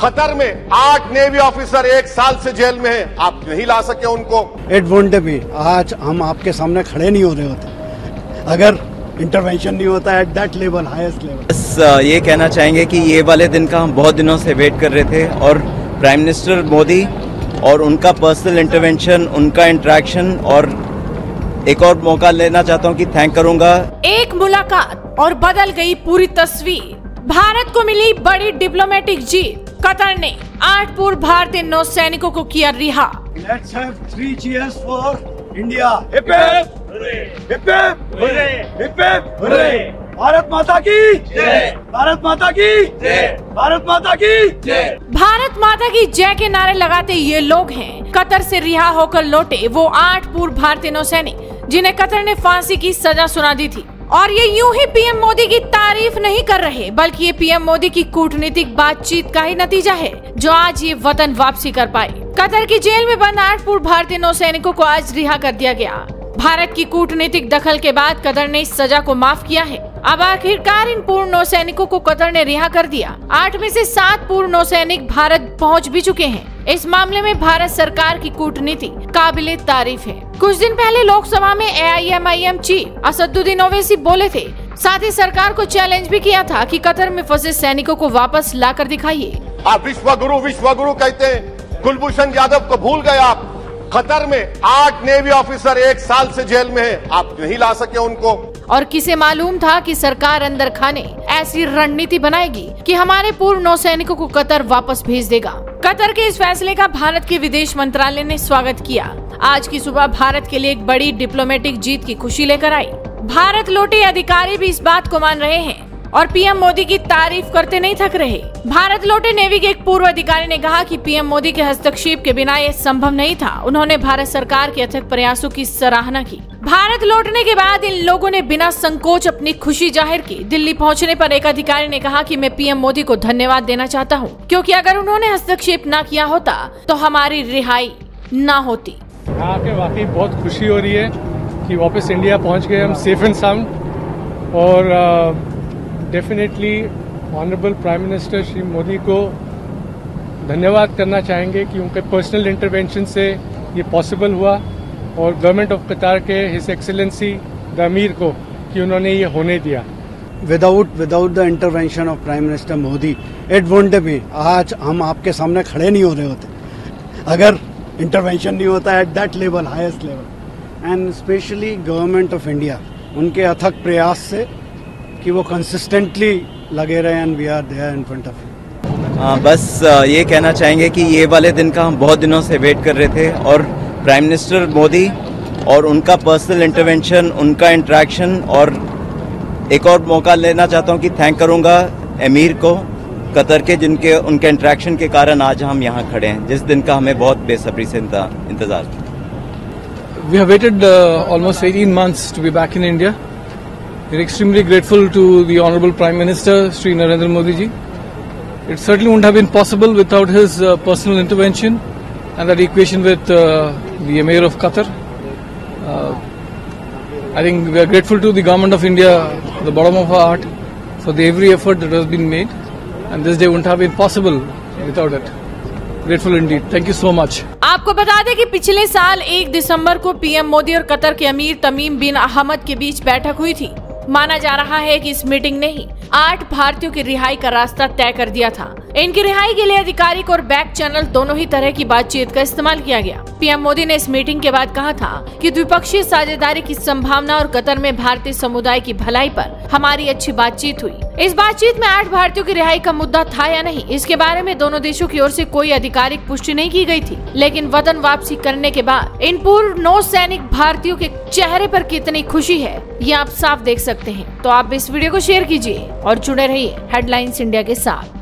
Qatar में 8 navy officer 1 साल से जेल में हैं, आप नहीं ला सके उनको। इट वोंट बी, आज हम आपके सामने खड़े नहीं हो रहे होते अगर इंटरवेंशन नहीं होता at that level, highest level. बस ये कहना चाहेंगे कि ये वाले दिन का हम बहुत दिनों से वेट कर रहे थे और प्राइम मिनिस्टर मोदी और उनका पर्सनल इंटरवेंशन, उनका इंटरेक्शन, और एक और मौका लेना चाहता हूं कि थैंक करूंगा। एक मुलाकात और बदल गई पूरी तस्वीर। भारत को मिली बड़ी डिप्लोमेटिक जीत। कतर ने 8 पूर्व भारतीय नौसैनिकों को किया रिहा। Let's have 3 cheers for India. Hip hip, hip hip, hip hip, hooray! Bharat माता की जय, भारत माता की जय, भारत माता की जय। भारत माता की जय के नारे लगाते ये लोग हैं कतर से रिहा होकर लौटे वो 8 पूर्व भारतीय नौसैनिक जिन्हें कतर ने फांसी की सजा सुना दी थी। और ये यूं ही पीएम मोदी की तारीफ नहीं कर रहे, बल्कि ये पीएम मोदी की कूटनीतिक बातचीत का ही नतीजा है जो आज ये वतन वापसी कर पाए। कतर की जेल में बंद 8 पूर्व भारतीय नौसैनिकों को आज रिहा कर दिया गया। भारत की कूटनीतिक दखल के बाद कतर ने इस सजा को माफ किया है। अब आखिरकार इन पूर्व नौसैनिकों को कतर ने रिहा कर दिया। 8 में से 7 पूर्व नौसैनिक भारत पहुंच भी चुके हैं। इस मामले में भारत सरकार की कूटनीति काबिले तारीफ है। कुछ दिन पहले लोकसभा में AIMIM चीफ असदुद्दीन ओवैसी बोले थे, साथ ही सरकार को चैलेंज भी किया था कि कतर में फंसे सैनिकों को वापस लाकर दिखाइए। आप विश्वगुरु कहते हैं, कुलभूषण यादव को भूल गए आप। कतर में 8 नेवी ऑफिसर 1 साल से जेल में हैं, आप नहीं ला सके उनको। और किसे मालूम था कि सरकार अंदर खाने ऐसी रणनीति बनाएगी कि हमारे पूर्व नौसैनिकों को कतर वापस भेज देगा। कतर के इस फैसले का भारत के विदेश मंत्रालय ने स्वागत किया। आज की सुबह भारत के लिए एक बड़ी डिप्लोमेटिक जीत की खुशी लेकर आई। भारत लौटे अधिकारी भी इस बात को मान रहे हैं और पीएम मोदी की तारीफ करते नहीं थक रहे। भारत लौटे नेवी के एक पूर्व अधिकारी ने कहा कि पीएम मोदी के हस्तक्षेप के बिना ये संभव नहीं था। उन्होंने भारत सरकार के अथक प्रयासों की सराहना की। भारत लौटने के बाद इन लोगों ने बिना संकोच अपनी खुशी जाहिर की। दिल्ली पहुंचने पर एक अधिकारी ने कहा कि मैं पीएम मोदी को धन्यवाद देना चाहता हूं, क्योंकि अगर उन्होंने हस्तक्षेप न किया होता तो हमारी रिहाई न होती। आके वाकई बहुत खुशी हो रही है कि वापस इंडिया पहुंच गए हम सेफ एंड साउंड। और definitely honourable prime minister Shri Modi को धन्यवाद करना चाहेंगे कि उनके पर्सनल इंटरवेंशन से ये पॉसिबल हुआ, और गवर्नमेंट ऑफ कतार के हिज एक्सेलेंसी द अमीर को कि उन्होंने ये होने दिया। Without the intervention of prime minister Modi it won't be, आज हम आपके सामने खड़े नहीं हो रहे होते अगर इंटरवेंशन नहीं होता at that level, highest level. And specially government of India, उनके अथक प्रयास से कि वो कंसिस्टेंटली लगे रहे and we are there in front of you. बस ये कहना चाहेंगे कि ये वाले दिन का हम बहुत दिनों से वेट कर रहे थे और प्राइम मिनिस्टर मोदी और उनका पर्सनल इंटरवेंशन, उनका इंटरेक्शन, और एक और मौका लेना चाहता हूं कि थैंक करूंगा अमीर को कतर के, जिनके उनके इंटरेक्शन के कारण आज हम यहाँ खड़े हैं, जिस दिन का हमें बहुत बेसब्री से इंतजार था। We have waited almost 18 months to be back in India. We are extremely grateful to the Honorable Prime Minister, Shri Narendra Modi ji. It certainly wouldn't have been possible without his personal intervention and that equation with the Emir of Qatar. I think we are grateful to the Government of India, the bottom of our heart, for the every effort that has been made, and this day wouldn't have been possible without it. Grateful indeed. Thank you so much. आपको बता दें कि पिछले साल 1 दिसंबर को PM Modi और Qatar के अमीर तमीम बिन अहमद के बीच बैठक हुई थी। माना जा रहा है कि इस मीटिंग ने ही 8 भारतीयों की रिहाई का रास्ता तय कर दिया था। इनकी रिहाई के लिए आधिकारिक और बैक चैनल दोनों ही तरह की बातचीत का इस्तेमाल किया गया। पीएम मोदी ने इस मीटिंग के बाद कहा था कि द्विपक्षीय साझेदारी की संभावना और कतर में भारतीय समुदाय की भलाई पर हमारी अच्छी बातचीत हुई। इस बातचीत में 8 भारतीयों की रिहाई का मुद्दा था या नहीं, इसके बारे में दोनों देशों की ओर से कोई आधिकारिक पुष्टि नहीं की गई थी। लेकिन वतन वापसी करने के बाद इन पूर्व नौसैनिक भारतीयों के चेहरे पर कितनी खुशी है, ये आप साफ देख सकते हैं। तो आप इस वीडियो को शेयर कीजिए और जुड़े रहिए हेडलाइंस इंडिया के साथ।